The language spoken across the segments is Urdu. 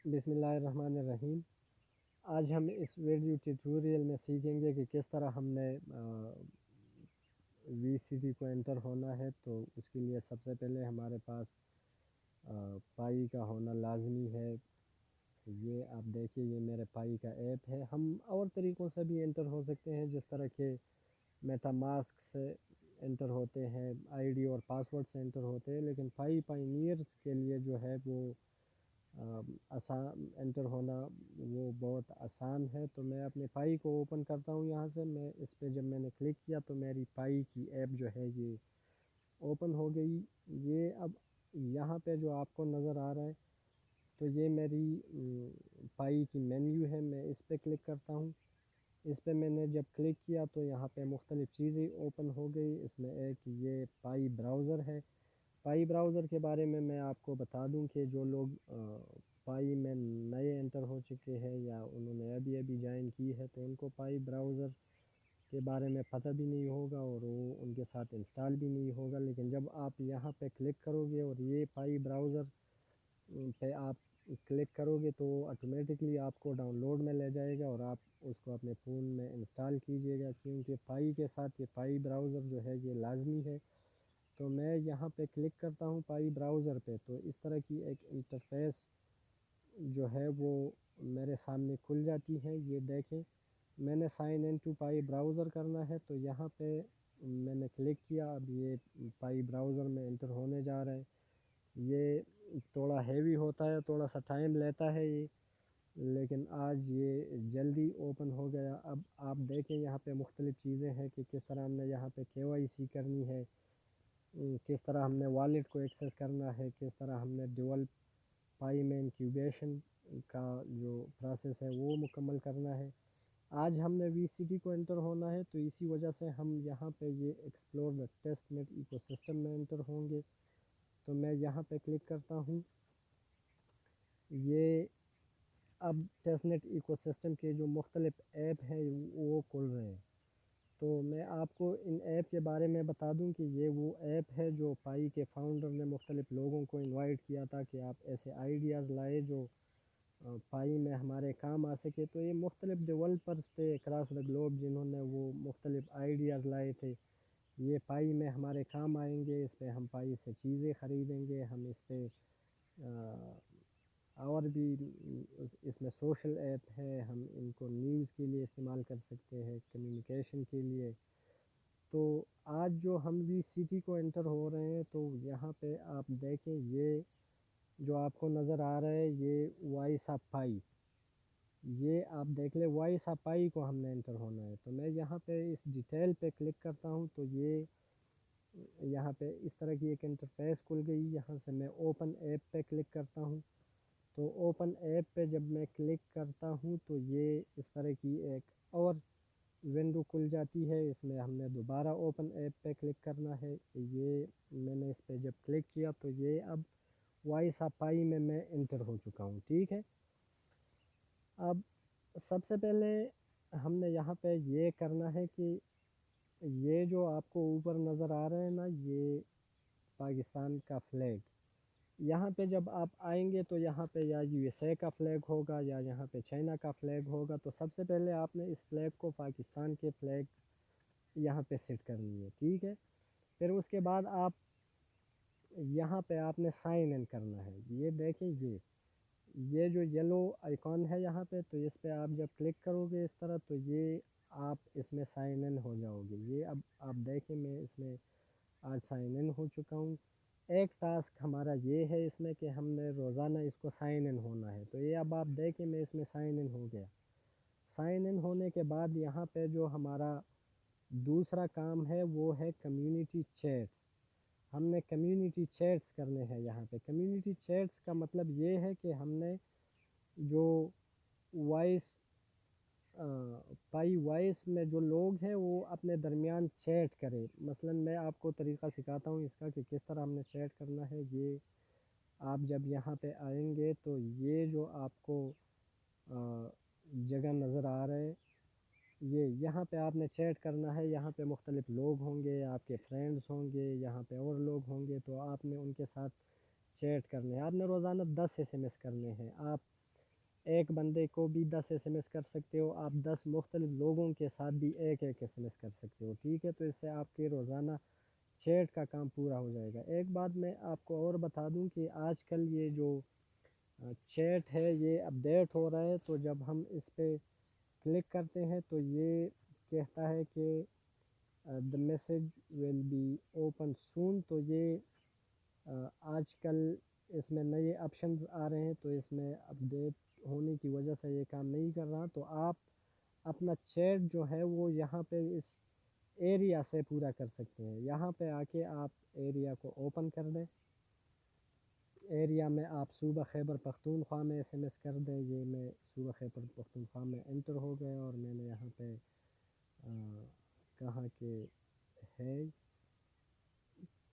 بسم اللہ الرحمن الرحیم۔ آج ہم اس ویڈیو ٹیوٹوریل میں سیکھیں گے کہ کس طرح ہم نے وی سی ٹی کو انٹر ہونا ہے۔ تو اس کے لیے سب سے پہلے ہمارے پاس پائی کا ہونا لازمی ہے۔ یہ آپ دیکھیے، یہ میرے پائی کا ایپ ہے۔ ہم اور طریقوں سے بھی انٹر ہو سکتے ہیں، جس طرح کہ میٹا ماسک سے انٹر ہوتے ہیں، آئی ڈی اور پاسورڈ سے انٹر ہوتے ہیں، لیکن پائی پائنیئرز کے لیے جو ہے وہ آسان انٹر ہونا وہ بہت آسان ہے۔ تو میں اپنے پائی کو اوپن کرتا ہوں یہاں سے۔ میں اس پہ جب میں نے کلک کیا تو میری پائی کی ایپ جو ہے یہ اوپن ہو گئی۔ یہ اب یہاں پہ جو آپ کو نظر آ رہا ہے تو یہ میری پائی کی مینیو ہے۔ میں اس پہ کلک کرتا ہوں۔ اس پہ میں نے جب کلک کیا تو یہاں پہ مختلف چیزیں اوپن ہو گئی۔ اس میں ایک یہ پائی براؤزر ہے۔ پائی براؤزر کے بارے میں آپ کو بتا دوں کہ جو لوگ پائی میں نئے انٹر ہو چکے ہیں یا انہوں نے ابھی جوائن کی ہے تو ان کو پائی براؤزر کے بارے میں پتہ بھی نہیں ہوگا اور وہ ان کے ساتھ انسٹال بھی نہیں ہوگا۔ لیکن جب آپ یہاں پہ کلک کرو گے اور یہ پائی براؤزر پہ آپ کلک کرو گے تو آٹومیٹکلی آپ کو ڈاؤن لوڈ میں لے جائے گا اور آپ اس کو اپنے فون میں انسٹال کیجئے گا، کیونکہ پائی کے ساتھ یہ پائی براؤزر جو ہے یہ لازمی ہے۔ تو میں یہاں پہ کلک کرتا ہوں پائی براؤزر پہ، تو اس طرح کی ایک انٹرفیس جو ہے وہ میرے سامنے کھل جاتی ہے۔ یہ دیکھیں، میں نے sign in to Pi browser کرنا ہے تو یہاں پہ میں نے کلک کیا۔ اب یہ پائی براؤزر میں انٹر ہونے جا رہا ہے۔ یہ تھوڑا ہیوی ہوتا ہے، تھوڑا سا ٹائم لیتا ہے یہ، لیکن آج یہ جلدی اوپن ہو گیا۔ اب آپ دیکھیں یہاں پہ مختلف چیزیں ہیں کہ کس طرح ہم نے یہاں پہ KYC کرنی ہے، کس طرح ہم نے والیٹ کو ایکسیس کرنا ہے، کس طرح ہم نے ڈیول پائی میں انکیوبیشن کا جو پروسیس ہے وہ مکمل کرنا ہے۔ آج ہم نے وی سی ٹی کو انٹر ہونا ہے تو اسی وجہ سے ہم یہاں پہ یہ explore the test net ecosystem میں انٹر ہوں گے۔ تو میں یہاں پہ کلک کرتا ہوں۔ یہ اب ٹیسٹ نیٹ ایکو سسٹم کے جو مختلف ایپ ہیں وہ کھل رہے ہیں۔ تو میں آپ کو ان ایپ کے بارے میں بتا دوں کہ یہ وہ ایپ ہے جو پائی کے فاؤنڈر نے مختلف لوگوں کو انوائٹ کیا تھا کہ آپ ایسے آئیڈیاز لائے جو پائی میں ہمارے کام آ سکے۔ تو یہ مختلف ڈیولپرز تھے اکراس دا گلوب جنہوں نے وہ مختلف آئیڈیاز لائے تھے، یہ پائی میں ہمارے کام آئیں گے، اس پہ ہم پائی سے چیزیں خریدیں گے، ہم اس پہ اور بھی اس میں سوشل ایپ ہے، ہم ان کو نیوز کے لیے استعمال کر سکتے ہیں، کمیونیکیشن کے لیے۔ تو آج جو ہم وی سی ٹی کو انٹر ہو رہے ہیں تو یہاں پہ آپ دیکھیں، یہ جو آپ کو نظر آ رہا ہے یہ وائس آف پائی، یہ آپ دیکھ لیں وائس آف پائی کو ہم نے انٹر ہونا ہے۔ تو میں یہاں پہ اس ڈیٹیل پہ کلک کرتا ہوں تو یہ یہاں پہ اس طرح کی ایک انٹرفیس کھل گئی۔ یہاں سے میں اوپن ایپ پہ کلک کرتا ہوں۔ تو اوپن ایپ پہ جب میں کلک کرتا ہوں تو یہ اس طرح کی ایک اور ونڈو کھل جاتی ہے۔ اس میں ہم نے دوبارہ اوپن ایپ پہ کلک کرنا ہے۔ یہ میں نے اس پہ جب کلک کیا تو یہ اب وائس آف پائی میں انٹر ہو چکا ہوں، ٹھیک ہے۔ اب سب سے پہلے ہم نے یہاں پہ یہ کرنا ہے کہ یہ جو آپ کو اوپر نظر آ رہا ہے نا، یہ پاکستان کا فلیگ، یہاں پہ جب آپ آئیں گے تو یہاں پہ یا USA کا فلیگ ہوگا یا یہاں پہ چائنا کا فلیگ ہوگا۔ تو سب سے پہلے آپ نے اس فلیگ کو پاکستان کے فلیگ یہاں پہ سیٹ کرنی ہے، ٹھیک ہے۔ پھر اس کے بعد آپ یہاں پہ آپ نے سائن ان کرنا ہے۔ یہ دیکھیں، یہ جو یلو آئیکن ہے یہاں پہ، تو اس پہ آپ جب کلک کرو گے اس طرح تو یہ آپ اس میں سائن ان ہو جاؤ گے۔ یہ اب آپ دیکھیں میں اس میں آج سائن ان ہو چکا ہوں۔ ایک ٹاسک ہمارا یہ ہے اس میں کہ ہم نے روزانہ اس کو سائن ان ہونا ہے۔ تو یہ اب آپ دیکھیں میں اس میں سائن ان ہو گیا۔ سائن ان ہونے کے بعد یہاں پہ جو ہمارا دوسرا کام ہے وہ ہے کمیونٹی چیٹس۔ ہم نے کمیونٹی چیٹس کرنے ہیں یہاں پہ۔ کمیونٹی چیٹس کا مطلب یہ ہے کہ ہم نے جو وائس پائی وائس میں جو لوگ ہیں وہ اپنے درمیان چیٹ کرے۔ مثلا میں آپ کو طریقہ سکھاتا ہوں اس کا کہ کس طرح ہم نے چیٹ کرنا ہے۔ یہ آپ جب یہاں پہ آئیں گے تو یہ جو آپ کو جگہ نظر آ رہا ہے، یہ یہاں پہ آپ نے چیٹ کرنا ہے۔ یہاں پہ مختلف لوگ ہوں گے، آپ کے فرینڈز ہوں گے، یہاں پہ اور لوگ ہوں گے، تو آپ نے ان کے ساتھ چیٹ کرنے ہیں۔ آپ نے روزانہ 10 SMS کرنے ہیں۔ آپ ایک بندے کو بھی 10 ایس ایم ایس کر سکتے ہو آپ، 10 مختلف لوگوں کے ساتھ بھی ایک ایک ایس ایم ایس کر سکتے ہو، ٹھیک ہے؟ تو اس سے آپ کے روزانہ چیٹ کا کام پورا ہو جائے گا۔ ایک بات میں آپ کو اور بتا دوں کہ آج کل یہ جو چیٹ ہے یہ اپڈیٹ ہو رہا ہے، تو جب ہم اس پہ کلک کرتے ہیں تو یہ کہتا ہے کہ the message will be open soon، تو یہ آج کل اس میں نئے آپشنز آ رہے ہیں، تو اس میں اپڈیٹ ہونے کی وجہ سے یہ کام نہیں کر رہا، تو آپ اپنا چیٹ جو ہے وہ یہاں پہ اس ایریا سے پورا کر سکتے ہیں۔ یہاں پہ آ کے آپ ایریا کو اوپن کر دیں، ایریا میں آپ صوبہ خیبر پختونخوا میں ایس ایم ایس کر دیں۔ یہ میں صوبہ خیبر پختونخوا میں انٹر ہو گیا اور میں نے یہاں پہ کہا کہ ہے،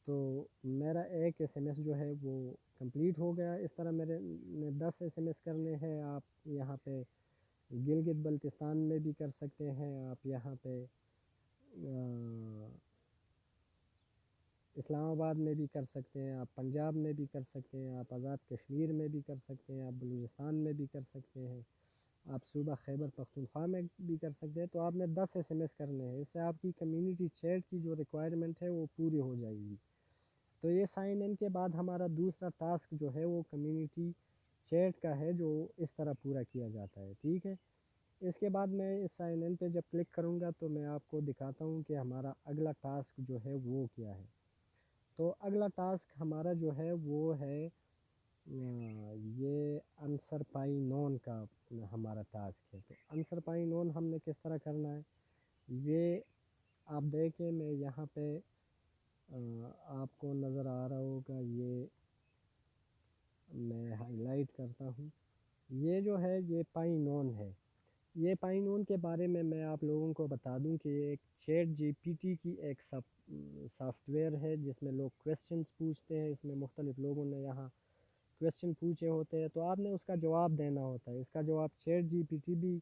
تو میرا ایک ایس ایم ایس جو ہے وہ کمپلیٹ ہو گیا۔ اس طرح میرے نے 10 ایس ایم ایس کرنے ہیں۔ آپ یہاں پہ گلگت بلتستان میں بھی کر سکتے ہیں، آپ یہاں پہ اسلام آباد میں بھی کر سکتے ہیں، آپ پنجاب میں بھی کر سکتے ہیں، آپ آزاد کشمیر میں بھی کر سکتے ہیں، آپ بلوچستان میں بھی کر سکتے ہیں، آپ صوبہ خیبر پختونخوا میں بھی کر سکتے ہیں۔ تو آپ نے 10 ایس ایم ایس کرنے ہیں، اس سے آپ کی کمیونٹی چیٹ کی جو ریکوائرمنٹ ہے وہ پوری ہو جائے گی۔ تو یہ سائن ان کے بعد ہمارا دوسرا ٹاسک جو ہے وہ کمیونٹی چیٹ کا ہے، جو اس طرح پورا کیا جاتا ہے، ٹھیک ہے؟ اس کے بعد میں اس سائن ان پہ جب کلک کروں گا تو میں آپ کو دکھاتا ہوں کہ ہمارا اگلا ٹاسک جو ہے وہ کیا ہے۔ تو اگلا ٹاسک ہمارا جو ہے وہ ہے یہ آنسر پائی نون کا ہمارا ٹاسک ہے۔ تو آنسر پائی نون ہم نے کس طرح کرنا ہے، یہ آپ دیکھیں، میں یہاں پہ آپ کو نظر آ رہا ہوگا، یہ میں ہائی لائٹ کرتا ہوں۔ یہ جو ہے یہ پائی نون ہے۔ یہ پائی نون کے بارے میں آپ لوگوں کو بتا دوں کہ یہ ایک چیٹ جی پی ٹی کی ایک سافٹ ویئر ہے جس میں لوگ کویسچنز پوچھتے ہیں۔ اس میں مختلف لوگوں نے یہاں کویسچن پوچھے ہوتے ہیں، تو آپ نے اس کا جواب دینا ہوتا ہے۔ اس کا جواب چیٹ جی پی ٹی بھی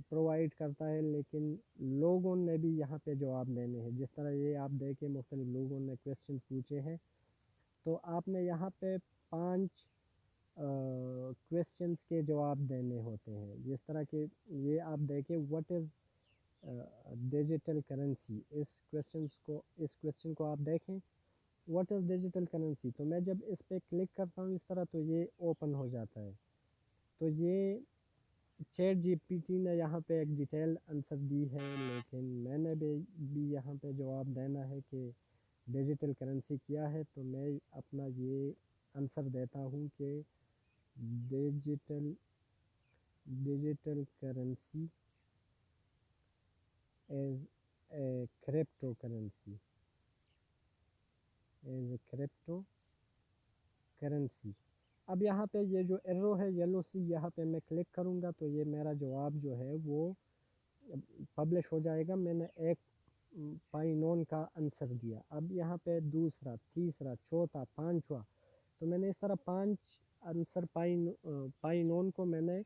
پرووائڈ کرتا ہے، لیکن لوگوں نے بھی یہاں پہ جواب دینے ہیں۔ جس طرح یہ آپ دیکھیں مختلف لوگوں نے کویسچن پوچھے ہیں، تو آپ نے یہاں پہ 5 کویسچنز کے جواب دینے ہوتے ہیں۔ جس طرح کہ یہ آپ دیکھیں، واٹ از ڈیجیٹل کرنسی، اس کویسچن کو آپ دیکھیں، واٹ از ڈیجیٹل کرنسی۔ تو میں جب اس پہ کلک کرتا ہوں اس طرح تو یہ اوپن ہو جاتا ہے۔ تو یہ چیٹ جی پی ٹی نے یہاں پہ ایک ڈیٹیل آنسر دی ہے، لیکن میں نے بھی یہاں پہ جواب دینا ہے کہ ڈیجیٹل کرنسی کیا ہے۔ تو میں اپنا یہ آنسر دیتا ہوں کہ digital currency as a cryptocurrency. اب یہاں پہ یہ جو ایرو ہے یلو سی، یہاں پہ میں کلک کروں گا تو یہ میرا جواب جو ہے وہ پبلش ہو جائے گا۔ میں نے ایک پائی نون کا آنسر دیا، اب یہاں پہ دوسرا، تیسرا، چوتھا، پانچواں، تو میں نے اس طرح 5 آنسر پائی نون کو میں نے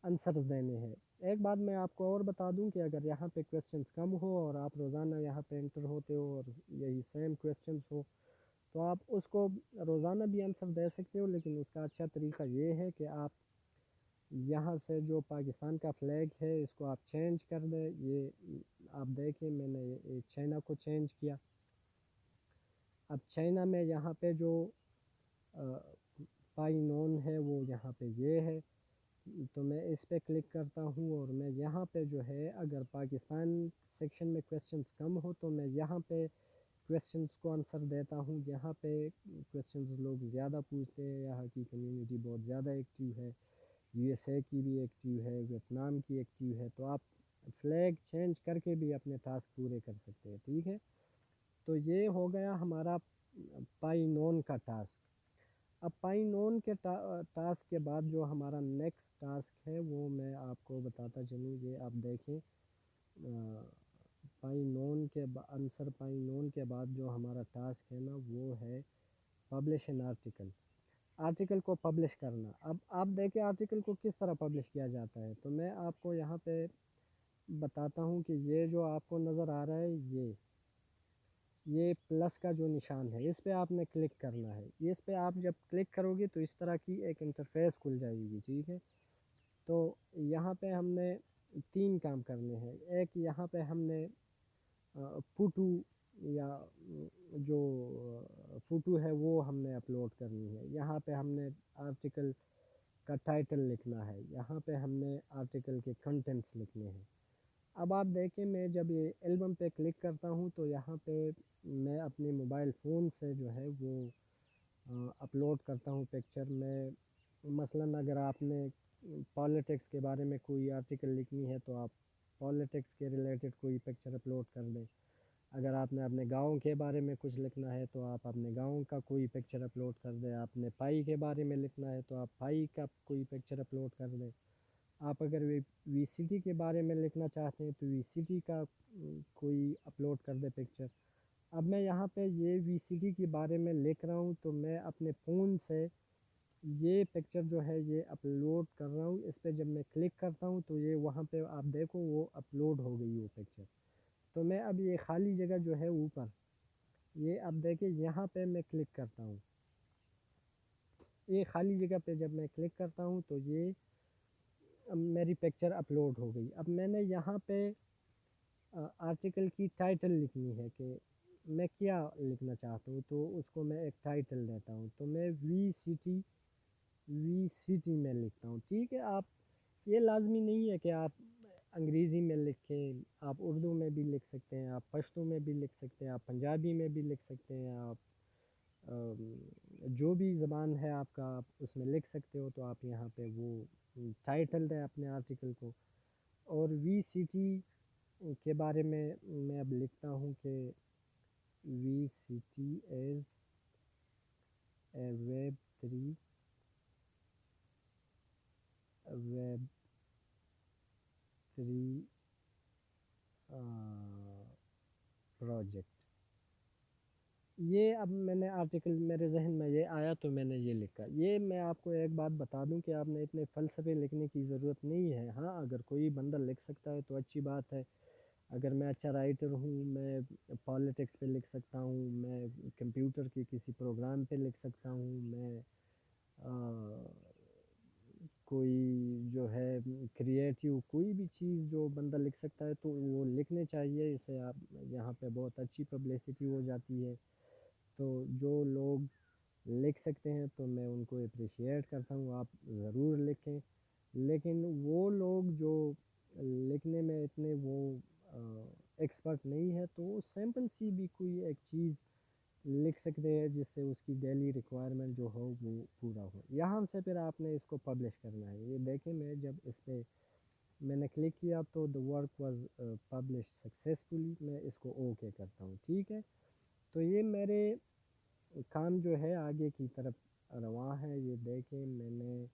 آنسرز دینے ہیں۔ ایک بات میں آپ کو اور بتا دوں کہ اگر یہاں پہ کویسچنز کم ہو اور آپ روزانہ یہاں پہ انٹر ہوتے ہو اور یہی سیم کویسچنز ہو، تو آپ اس کو روزانہ بھی آنسر دے سکتے ہو، لیکن اس کا اچھا طریقہ یہ ہے کہ آپ یہاں سے جو پاکستان کا فلیگ ہے اس کو آپ چینج کر دیں۔ یہ آپ دیکھیں میں نے چائنا کو چینج کیا۔ اب چائنا میں یہاں پہ جو پائی نون ہے وہ یہاں پہ یہ ہے، تو میں اس پہ کلک کرتا ہوں اور میں یہاں پہ جو ہے اگر پاکستان سیکشن میں کویسچنز کم ہو تو میں یہاں پہ کویسچنز کو آنسر دیتا ہوں۔ یہاں پہ کویسچنز لوگ زیادہ پوچھتے ہیں، یہاں کی کمیونٹی بہت زیادہ ایکٹیو ہے، یو ایس اے کی بھی ایکٹیو ہے، ویتنام کی ایکٹیو ہے، تو آپ فلیگ چینج کر کے بھی اپنے ٹاسک پورے کر سکتے ہیں، ٹھیک ہے؟ تو یہ ہو گیا ہمارا پائی نون کا ٹاسک۔ اب پائی نون کے ٹاسک کے بعد جو ہمارا نیکسٹ ٹاسک ہے وہ میں آپ کو بتاتا چلوں۔ یہ آپ دیکھیں پائی نون کے آنسر پائی نون کے بعد جو ہمارا ٹاسک ہے نا وہ ہے پبلش این آرٹیکل کو پبلش کرنا۔ اب آپ دیکھیں آرٹیکل کو کس طرح پبلش کیا جاتا ہے، تو میں آپ کو یہاں پہ بتاتا ہوں کہ یہ جو آپ کو نظر آ رہا ہے یہ پلس کا جو نشان ہے اس پہ آپ نے کلک کرنا ہے. یہ اس پہ آپ جب کلک کرو گے تو اس طرح کی ایک انٹرفیس کھل جائے گی. ٹھیک ہے، تو یہاں پہ ہم نے 3 کام کرنے ہیں. ایک یہاں پہ ہم نے فوٹو یا جو فوٹو ہے وہ ہم نے اپلوڈ کرنی ہے. یہاں پہ ہم نے آرٹیکل کا ٹائٹل لکھنا ہے. یہاں پہ ہم نے آرٹیکل کے کنٹینٹس لکھنے ہیں. اب آپ دیکھیں میں جب یہ البم پہ کلک کرتا ہوں تو یہاں پہ میں اپنے موبائل فون سے جو ہے وہ اپلوڈ کرتا ہوں پکچر میں. مثلاً اگر آپ نے پالیٹکس کے بارے میں کوئی آرٹیکل لکھنی ہے تو آپ پالیٹکس کے ریلیٹڈ کوئی پکچر اپلوڈ کر دیں. اگر آپ نے اپنے گاؤں کے بارے میں کچھ لکھنا ہے تو آپ اپنے گاؤں کا کوئی پکچر اپلوڈ کر دیں. آپ نے پائی کے بارے میں لکھنا ہے تو آپ پائی کا کوئی پکچر اپلوڈ کر دیں. آپ اگر وی سی ٹی کے بارے میں لکھنا چاہتے ہیں تو وی سی ٹی کا کوئی اپلوڈ کر دیں پکچر. اب میں یہاں پہ یہ وی سی ٹی کے بارے میں لکھ رہا ہوں تو میں اپنے فون سے یہ پکچر جو ہے یہ اپلوڈ کر رہا ہوں. اس پہ جب میں کلک کرتا ہوں تو یہ وہاں پہ آپ دیکھو وہ اپلوڈ ہو گئی وہ پکچر. تو میں اب یہ خالی جگہ جو ہے اوپر یہ اب دیکھیں یہاں پہ میں کلک کرتا ہوں. یہ خالی جگہ پہ جب میں کلک کرتا ہوں تو یہ میری پکچر اپلوڈ ہو گئی. اب میں نے یہاں پہ آرٹیکل کی ٹائٹل لکھنی ہے کہ میں کیا لکھنا چاہتا ہوں تو اس کو میں ایک ٹائٹل دیتا ہوں. تو میں وی سی ٹی میں لکھتا ہوں. ٹھیک ہے، آپ یہ لازمی نہیں ہے کہ آپ انگریزی میں لکھیں. آپ اردو میں بھی لکھ سکتے ہیں، آپ پشتو میں بھی لکھ سکتے ہیں، آپ پنجابی میں بھی لکھ سکتے ہیں. آپ جو بھی زبان ہے آپ کا آپ اس میں لکھ سکتے ہو. تو آپ یہاں پہ وہ ٹائٹل دیں اپنے آرٹیکل کو. اور وی سی ٹی کے بارے میں اب لکھتا ہوں کہ V C T as a web 3 project. یہ اب میں نے آرٹیکل میرے ذہن میں یہ آیا تو میں نے یہ لکھا. یہ میں آپ کو ایک بات بتا دوں کہ آپ نے اتنے فلسفے لکھنے کی ضرورت نہیں ہے. ہاں اگر کوئی بندہ لکھ سکتا ہے تو اچھی بات ہے. اگر میں اچھا رائٹر ہوں میں پالیٹکس پہ لکھ سکتا ہوں، میں کمپیوٹر کے کسی پروگرام پہ لکھ سکتا ہوں، میں کوئی جو ہے کریٹیو کوئی بھی چیز جو بندہ لکھ سکتا ہے تو وہ لکھنے چاہیے. اسے آپ یہاں پہ بہت اچھی پبلسٹی ہو جاتی ہے. تو جو لوگ لکھ سکتے ہیں تو میں ان کو اپریشیٹ کرتا ہوں، آپ ضرور لکھیں. لیکن وہ لوگ جو لکھنے میں اتنے وہ ایکسپرٹ نہیں ہے تو وہ سمپل سی بھی کوئی ایک چیز لکھ سکتے ہیں جس سے اس کی ڈیلی ریکوائرمنٹ جو ہو وہ پورا ہو. یہاں سے پھر آپ نے اس کو پبلش کرنا ہے. یہ دیکھیں میں جب اس پہ میں نے کلک کیا تو the work was publish successfully. میں اس کو اوکے کرتا ہوں. ٹھیک ہے، تو یہ میرے کام جو ہے آگے کی طرف رواں ہے. یہ دیکھیں میں نے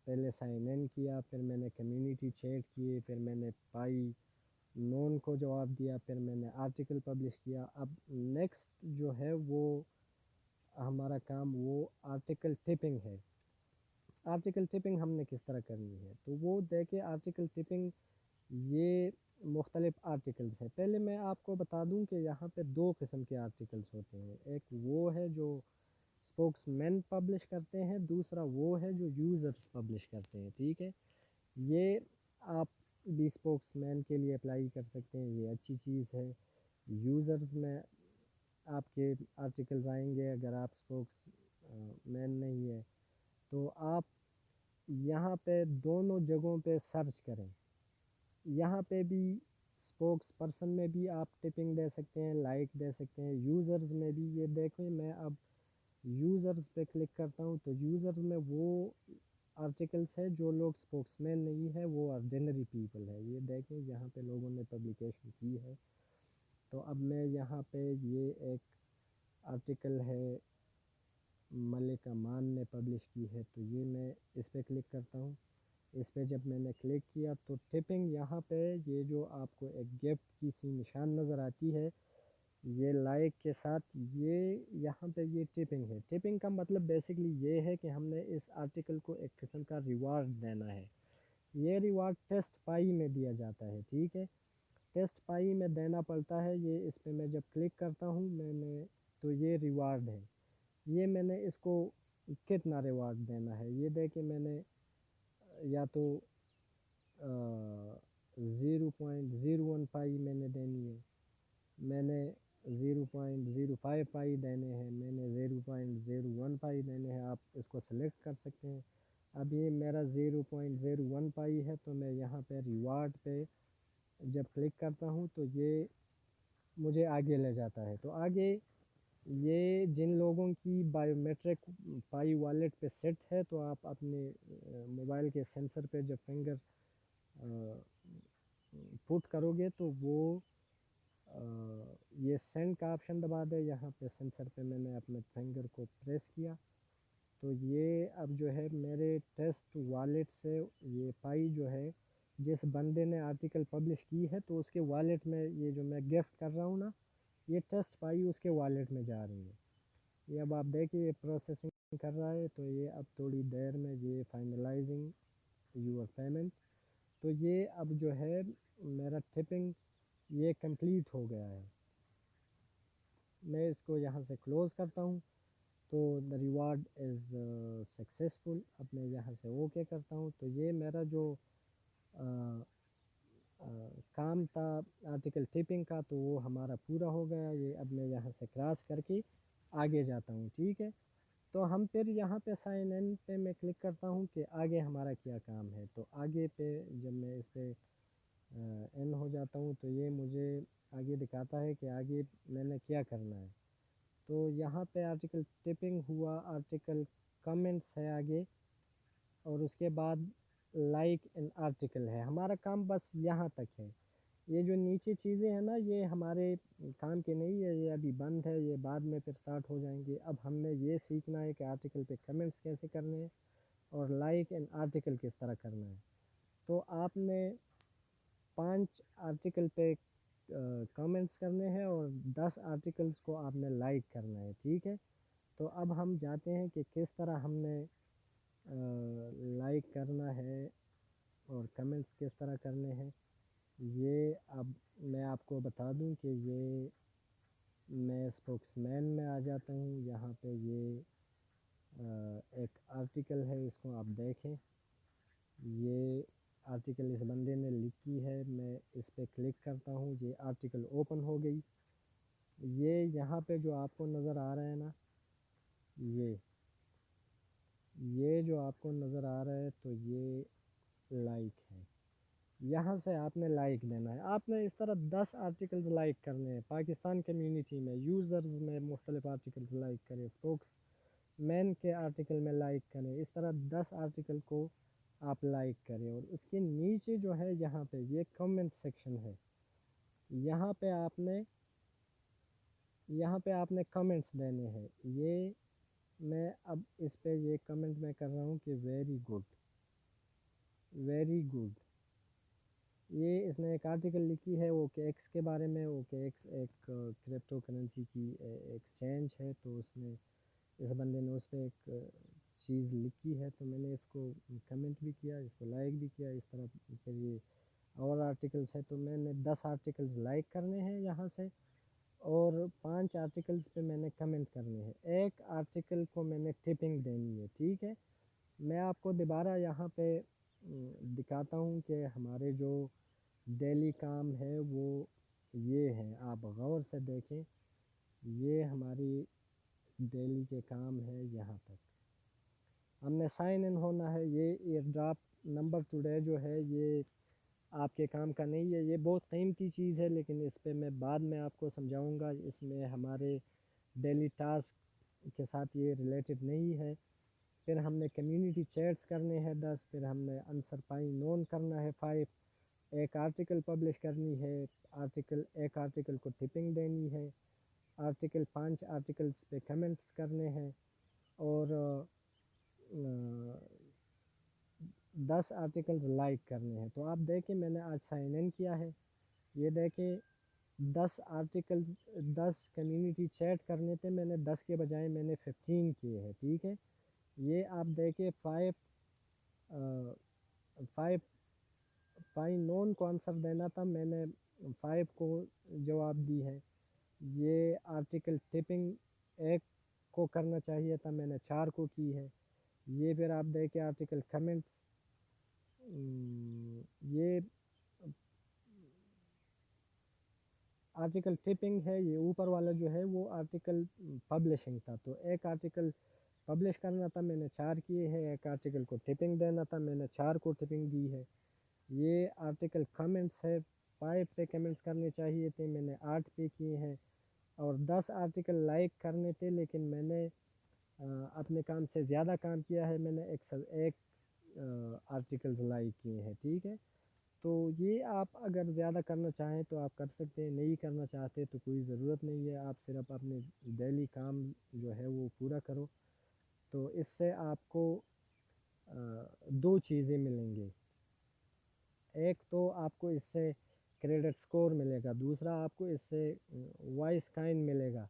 پہلے سائن ان کیا، پھر میں نے کمیونٹی چیٹ کیے، پھر میں نے پائی نون کو جواب دیا، پھر میں نے آرٹیکل پبلش کیا. اب نیکسٹ جو ہے وہ ہمارا کام وہ آرٹیکل ٹپنگ ہے. آرٹیکل ٹپنگ ہم نے کس طرح کرنی ہے تو وہ دیکھیں. آرٹیکل ٹپنگ یہ مختلف آرٹیکلس ہیں. پہلے میں آپ کو بتا دوں کہ یہاں پہ 2 قسم کے آرٹیکلس ہوتے ہیں. ایک وہ ہے جو اسپوکس مین پبلش کرتے ہیں، دوسرا وہ ہے جو یوزرس پبلش کرتے ہیں. ٹھیک ہے، یہ آپ بھی اسپوکس مین کے لیے اپلائی کر سکتے ہیں، یہ اچھی چیز ہے. یوزرز میں آپ کے آرٹیکلز آئیں گے. اگر آپ اسپوکس مین نہیں ہے تو آپ یہاں پہ دونوں جگہوں پہ سرچ کریں. یہاں پہ بھی اسپوکس پرسن میں بھی آپ ٹپنگ دے سکتے ہیں، لائک دے سکتے ہیں. یوزرز میں بھی یہ دیکھیں میں اب یوزرز پہ کلک کرتا ہوں تو یوزرز میں وہ آرٹیکلس ہے جو لوگ اسپوکس مین نہیں ہے، وہ آرڈینری پیپل ہے. یہ دیکھیں یہاں پہ لوگوں نے پبلیکیشن کی ہے. تو اب میں یہاں پہ یہ ایک آرٹیکل ہے ملک امان نے پبلش کی ہے تو یہ میں اس پہ کلک کرتا ہوں. اس پہ جب میں نے کلک کیا تو ٹپنگ یہاں پہ یہ جو آپ کو ایک گفٹ کی سی نشان نظر آتی ہے یہ لائک کے ساتھ، یہ یہاں پہ یہ ٹپنگ ہے. ٹپنگ کا مطلب بیسکلی یہ ہے کہ ہم نے اس آرٹیکل کو ایک قسم کا ریوارڈ دینا ہے. یہ ریوارڈ ٹیسٹ پائی میں دیا جاتا ہے. ٹھیک ہے، ٹیسٹ پائی میں دینا پڑتا ہے، یہ اس پہ میں جب کلک کرتا ہوں میں نے تو یہ ریوارڈ ہے، یہ میں نے اس کو کتنا ریوارڈ دینا ہے، یہ دے کے میں نے یا تو 0.01 پائی میں نے دینی ہے، میں نے 0.05 پائی دینے ہیں، میں نے 0.01 پائی دینے ہیں، آپ اس کو سلیکٹ کر سکتے ہیں۔ اب یہ میرا 0.01 پائی ہے تو میں یہاں پہ ریوارڈ پہ جب کلک کرتا ہوں تو یہ مجھے آگے لے جاتا ہے۔ تو آگے یہ جن لوگوں کی بائیو میٹرک پائی والیٹ پہ سیٹ ہے تو آپ اپنے موبائل کے سینسر پہ جب فنگر پٹ کرو گے تو وہ یہ سینڈ کا آپشن دبا دے، یہاں پہ سینسر پہ میں نے اپنے فنگر کو پریس کیا تو یہ اب جو ہے میرے ٹیسٹ والیٹ سے یہ پائی جو ہے جس بندے نے آرٹیکل پبلش کی ہے تو اس کے والیٹ میں یہ جو میں گفٹ کر رہا ہوں نا، یہ ٹیسٹ پائی اس کے والیٹ میں جا رہی ہے۔ یہ اب آپ دیکھیں یہ پروسیسنگ کر رہا ہے تو یہ اب تھوڑی دیر میں یہ فائنلائزنگ یور پیمنٹ، تو یہ اب جو ہے میرا ٹپنگ یہ کمپلیٹ ہو گیا ہے۔ میں اس کو یہاں سے کلوز کرتا ہوں تو دا ریوارڈ از سکسیزفل، اب میں یہاں سے اوکے کرتا ہوں تو یہ میرا جو کام تھا آرٹیکل ٹپنگ کا تو وہ ہمارا پورا ہو گیا۔ یہ اب میں یہاں سے کراس کر کے آگے جاتا ہوں، ٹھیک ہے۔ تو ہم پھر یہاں پہ سائن ان پہ میں کلک کرتا ہوں کہ آگے ہمارا کیا کام ہے، تو آگے پہ جب میں اس پہ ان ہو جاتا ہوں تو یہ مجھے آگے دکھاتا ہے کہ آگے میں نے کیا کرنا ہے۔ تو یہاں پہ آرٹیکل ٹپنگ ہوا، آرٹیکل کمنٹس ہے آگے، اور اس کے بعد لائک ان آرٹیکل ہے۔ ہمارا کام بس یہاں تک ہے، یہ جو نیچے چیزیں ہیں نا یہ ہمارے کام کے نہیں ہے، یہ ابھی بند ہے، یہ بعد میں پھر سٹارٹ ہو جائیں گے۔ اب ہم نے یہ سیکھنا ہے کہ آرٹیکل پہ کمنٹس کیسے کرنے ہیں اور لائک ان آرٹیکل کس طرح کرنا ہے۔ تو آپ نے 5 آرٹیکل پہ کمنٹس کرنے ہیں اور 10 آرٹیکلس کو آپ نے لائک کرنا ہے، ٹھیک ہے۔ تو اب ہم جاتے ہیں کہ کس طرح ہم نے لائک کرنا ہے اور کمنٹس کس طرح کرنے ہیں۔ یہ اب میں آپ کو بتا دوں کہ یہ میں اسپوکس مین میں آ جاتا ہوں، یہاں پہ یہ ایک آرٹیکل ہے، اس کو آپ دیکھیں، یہ آرٹیکل اس بندے نے لکھی ہے، میں اس پہ کلک کرتا ہوں، یہ آرٹیکل اوپن ہو گئی۔ یہ یہاں پہ جو آپ کو نظر آ رہا ہے نا، یہ جو آپ کو نظر آ رہا ہے تو یہ لائک ہے، یہاں سے آپ نے لائک دینا ہے۔ آپ نے اس طرح 10 آرٹیکلز لائک کرنے ہیں، پاکستان کمیونٹی میں یوزرز میں مختلف آرٹیکلز لائک کریں، اسپوکس مین کے آرٹیکل میں لائک کریں، اس طرح 10 آرٹیکل کو آپ لائک کریں۔ اور اس کے نیچے جو ہے یہاں پہ یہ کمنٹ سیکشن ہے، یہاں پہ آپ نے کمنٹس دینے ہیں۔ یہ میں اب اس پہ یہ کمنٹ میں کر رہا ہوں کہ ویری گڈ، ویری گڈ۔ یہ اس نے ایک آرٹیکل لکھی ہے وہ کہ ایکس کے بارے میں، وہ کہ ایکس ایک کرپٹو کرنسی کی ایکسچینج ہے، تو اس نے اس بندے نے اس پہ ایک چیز لکھی ہے، تو میں نے اس کو کمنٹ بھی کیا، اس کو لائک بھی کیا۔ اس طرح پھر یہ اور آرٹیکلس ہے تو میں نے 10 آرٹیکلس لائک کرنے ہیں یہاں سے، اور 5 آرٹیکلس پہ میں نے کمنٹ کرنے ہیں، ایک آرٹیکل کو میں نے ٹپنگ دینی ہے، ٹھیک ہے۔ میں آپ کو دوبارہ یہاں پہ دکھاتا ہوں کہ ہمارے جو ڈیلی کام ہے وہ یہ ہے، آپ غور سے دیکھیں، یہ ہماری ڈیلی کے کام ہے۔ یہاں تک ہم نے سائن ان ہونا ہے، یہ ایئر ڈراپ نمبر ٹوڈے جو ہے یہ آپ کے کام کا نہیں ہے، یہ بہت قیمتی چیز ہے، لیکن اس پہ میں بعد میں آپ کو سمجھاؤں گا، اس میں ہمارے ڈیلی ٹاسک کے ساتھ یہ ریلیٹڈ نہیں ہے۔ پھر ہم نے کمیونٹی چیٹس کرنے ہیں 10، پھر ہم نے آنسر پائی نون کرنا ہے 5، ایک آرٹیکل پبلش کرنی ہے، ایک آرٹیکل کو ٹپنگ دینی ہے، 5 آرٹیکلس پہ کمنٹس کرنے ہیں، اور 10 آرٹیکلز لائک کرنے ہیں۔ تو آپ دیکھیں میں نے آج سائن ان کیا ہے، یہ دیکھیں 10 کمیونٹی چیٹ کرنے تھے، میں نے 10 کے بجائے میں نے 15 کیے ہیں، ٹھیک ہے۔ یہ آپ دیکھیں 5 نون کو آنسر دینا تھا، میں نے 5 کو جواب دی ہے، یہ آرٹیکل ٹپنگ 1 کو کرنا چاہیے تھا، میں نے 4 کو کی ہے۔ یہ پھر آپ دیکھیں آرٹیکل کمنٹس، یہ آرٹیکل ٹپنگ ہے، یہ اوپر والا جو ہے وہ آرٹیکل پبلشنگ تھا، تو ایک آرٹیکل پبلش کرنا تھا، میں نے 4 کیے ہیں، ایک آرٹیکل کو ٹپنگ دینا تھا، میں نے 4 کو ٹپنگ دی ہے۔ یہ آرٹیکل کمنٹس ہے، 5 پہ کمنٹس کرنے چاہیے تھے، میں نے 8 پہ کیے ہیں، اور 10 آرٹیکل لائک کرنے تھے، لیکن میں نے اپنے کام سے زیادہ کام کیا ہے، میں نے ایک آرٹیکلز لائک کیے ہیں، ٹھیک ہے۔ تو یہ آپ اگر زیادہ کرنا چاہیں تو آپ کر سکتے ہیں، نہیں کرنا چاہتے تو کوئی ضرورت نہیں ہے، آپ صرف اپنے ڈیلی کام جو ہے وہ پورا کرو، تو اس سے آپ کو 2 چیزیں ملیں گے۔ ایک تو آپ کو اس سے کریڈٹ سکور ملے گا، دوسرا آپ کو اس سے وائس کائن ملے گا۔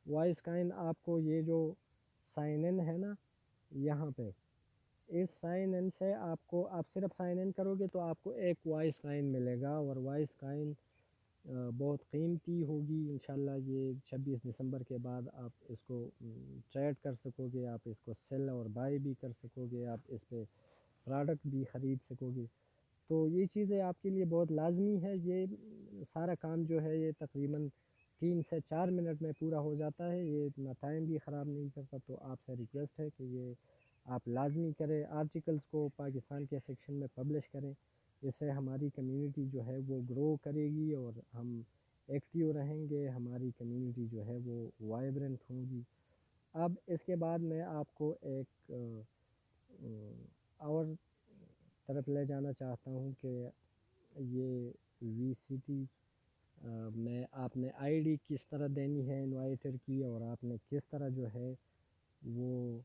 وائس کائن آپ کو یہ جو سائن ان ہے نا یہاں پہ، اس سائن ان سے آپ صرف سائن ان کرو گے تو آپ کو ایک وائس کائن ملے گا، اور وائس کائن بہت قیمتی ہوگی انشاءاللہ۔ یہ 26 دسمبر کے بعد آپ اس کو ٹریڈ کر سکو گے، آپ اس کو سیل اور بائی بھی کر سکو گے، آپ اس پہ پروڈکٹ بھی خرید سکو گے، تو یہ چیزیں آپ کے لیے بہت لازمی ہے۔ یہ سارا کام جو ہے یہ تقریباً 3 سے 4 منٹ میں پورا ہو جاتا ہے، یہ اتنا ٹائم بھی خراب نہیں کرتا، تو آپ سے ریکویسٹ ہے کہ یہ آپ لازمی کریں، آرٹیکلز کو پاکستان کے سیکشن میں پبلش کریں، اس سے ہماری کمیونٹی جو ہے وہ گرو کرے گی، اور ہم ایکٹیو رہیں گے، ہماری کمیونٹی جو ہے وہ وائبرنٹ ہوگی۔ اب اس کے بعد میں آپ کو ایک اور طرف لے جانا چاہتا ہوں کہ یہ وی سی ٹی میں آپ نے آئی ڈی کس طرح دینی ہے انوائٹر کی، اور آپ نے کس طرح جو ہے وہ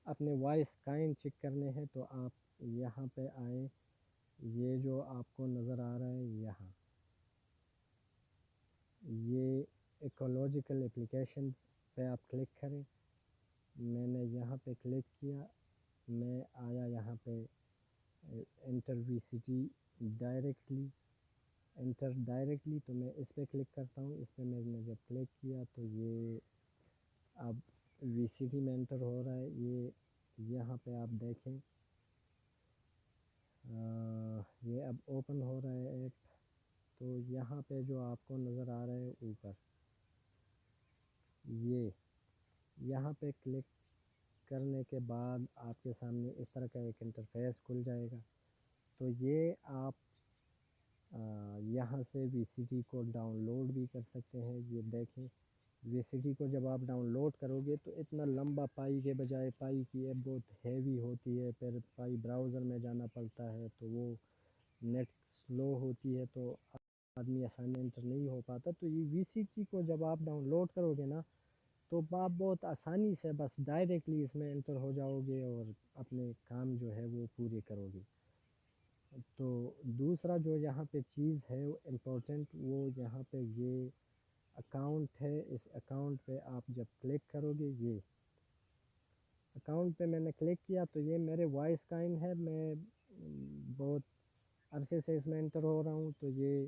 اپنے وائس کائن چیک کرنے ہیں، تو آپ یہاں پہ آئیں، یہ جو آپ کو نظر آ رہا ہے یہاں، یہ ایکولوجیکل اپلیکیشنز پہ آپ کلک کریں۔ میں نے یہاں پہ کلک کیا، میں آیا یہاں پہ انٹر وی سی ٹی ڈائریکٹلی، تو میں اس پہ کلک کرتا ہوں، اس پہ میں نے جب کلک کیا تو یہ اب وی سی ٹی میں انٹر ہو رہا ہے، یہ یہاں پہ آپ دیکھیں یہ اب اوپن ہو رہا ہے ایپ، تو یہاں پہ جو آپ کو نظر آ رہا ہے اوپر، یہ یہاں پہ کلک کرنے کے بعد آپ کے سامنے اس طرح کا ایک انٹرفیس کھل جائے گا، تو یہ آپ یہاں سے وی سی ٹی کو ڈاؤن لوڈ بھی کر سکتے ہیں۔ یہ دیکھیں وی سی ٹی کو جب آپ ڈاؤن لوڈ کرو گے تو اتنا لمبا، پائی کے بجائے پائی کی ایپ بہت ہیوی ہوتی ہے، پھر پائی براؤزر میں جانا پڑتا ہے، تو وہ نیٹ سلو ہوتی ہے، تو آدمی آسانی انٹر نہیں ہو پاتا، تو یہ وی سی ٹی کو جب آپ ڈاؤن لوڈ کرو گے نا تو آپ بہت آسانی سے بس ڈائریکٹلی اس میں انٹر ہو جاؤ گے، اور اپنے کام جو ہے وہ پورے کرو گے۔ تو دوسرا جو یہاں پہ چیز ہے امپورٹنٹ، وہ یہاں پہ یہ اکاؤنٹ ہے، اس اکاؤنٹ پہ آپ جب کلک کرو گے، یہ اکاؤنٹ پہ میں نے کلک کیا تو یہ میرے وائس کائن ہے، میں بہت عرصے سے اس میں انٹر ہو رہا ہوں، تو یہ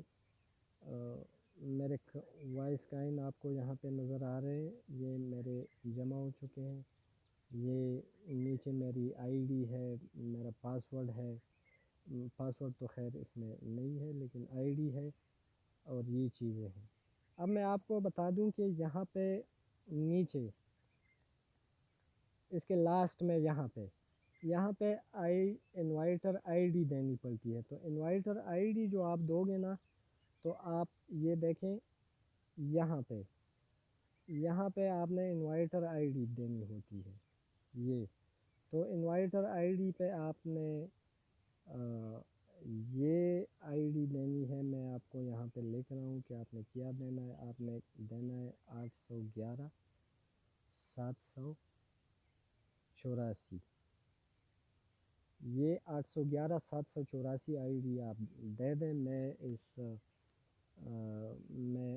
میرے وائس کائن آپ کو یہاں پہ نظر آ رہے ہیں، یہ میرے جمع ہو چکے ہیں، یہ نیچے میری آئی ڈی ہے، میرا پاسورڈ ہے، پاسورڈ تو خیر اس میں نہیں ہے لیکن آئی ڈی ہے، اور یہ چیزیں ہیں۔ اب میں آپ کو بتا دوں کہ یہاں پہ نیچے اس کے لاسٹ میں یہاں پہ انوائٹر آئی ڈی دینی پڑتی ہے، تو انوائٹر آئی ڈی جو آپ دو گے نا تو آپ یہ دیکھیں یہاں پہ آپ نے انوائٹر آئی ڈی دینی ہوتی ہے، یہ تو انوائٹر آئی ڈی پہ آپ نے یہ آئی ڈی دینی ہے، میں آپ کو یہاں پہ لکھ رہا ہوں کہ آپ نے کیا دینا ہے، آپ نے دینا ہے 811 784، یہ 811 784 آئی ڈی آپ دے دیں۔ میں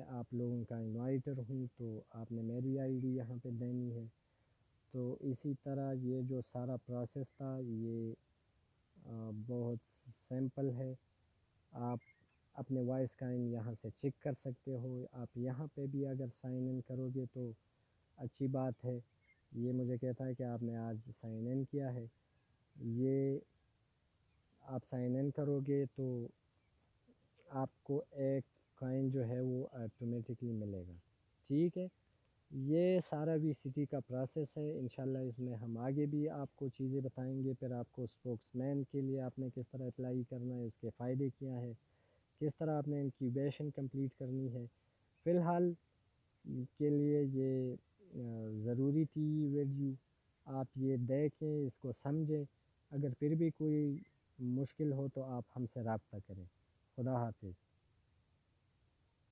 آپ لوگوں کا انوائٹر ہوں، تو آپ نے میری آئی ڈی یہاں پہ دینی ہے، تو اسی طرح یہ جو سارا پروسیس تھا یہ بہت سمپل ہے، آپ اپنے وائس کا ان یہاں سے چیک کر سکتے ہو. آپ یہاں پہ بھی اگر سائن ان کرو گے تو اچھی بات ہے. یہ مجھے کہتا ہے کہ آپ نے آج سائن ان کیا ہے. یہ آپ سائن ان کرو گے تو آپ کو ایک کوائن جو ہے وہ آٹومیٹکلی ملے گا. ٹھیک ہے. یہ سارا وی سی ٹی کا پروسیس ہے. انشاءاللہ اس میں ہم آگے بھی آپ کو چیزیں بتائیں گے. پھر آپ کو اسپوکس مین کے لیے آپ نے کس طرح اپلائی کرنا ہے, اس کے فائدے کیا ہے, کس طرح آپ نے انکیوبیشن کمپلیٹ کرنی ہے. فی الحال کے لیے یہ ضروری تھی ویڈیو. آپ یہ دیکھیں, اس کو سمجھیں. اگر پھر بھی کوئی مشکل ہو تو آپ ہم سے رابطہ کریں. خدا حافظ.